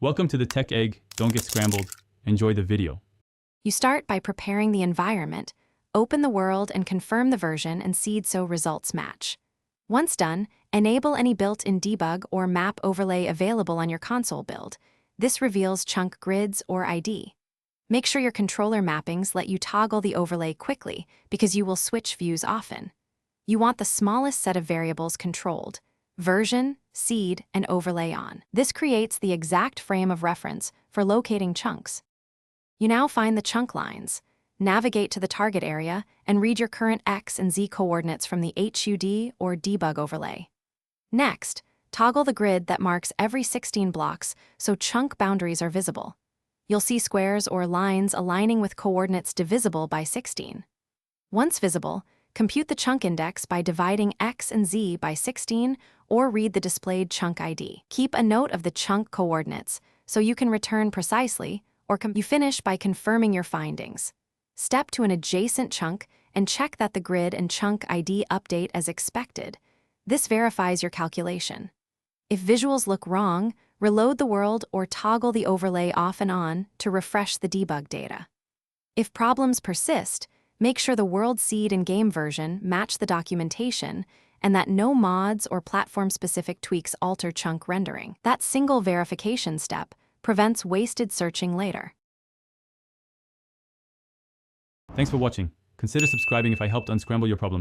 Welcome to the Tech Egg. Don't get scrambled. Enjoy the video. You start by preparing the environment, open the world and confirm the version and seed so results match. Once done, enable any built-in debug or map overlay available on your console build. This reveals chunk grids or ID. Make sure your controller mappings let you toggle the overlay quickly because you will switch views often. You want the smallest set of variables controlled: version, seed, and overlay on. This creates the exact frame of reference for locating chunks. You now find the chunk lines, navigate to the target area, and read your current X and Z coordinates from the HUD or debug overlay. Next, toggle the grid that marks every 16 blocks so chunk boundaries are visible. You'll see squares or lines aligning with coordinates divisible by 16. Once visible, compute the chunk index by dividing X and Z by 16 or read the displayed chunk ID. Keep a note of the chunk coordinates so you can return precisely, or you finish by confirming your findings. Step to an adjacent chunk and check that the grid and chunk ID update as expected. This verifies your calculation. If visuals look wrong, reload the world or toggle the overlay off and on to refresh the debug data. If problems persist, make sure the world seed and game version match the documentation and that no mods or platform-specific tweaks alter chunk rendering. That single verification step prevents wasted searching later. Thanks for watching. Consider subscribing if I helped unscramble your problems.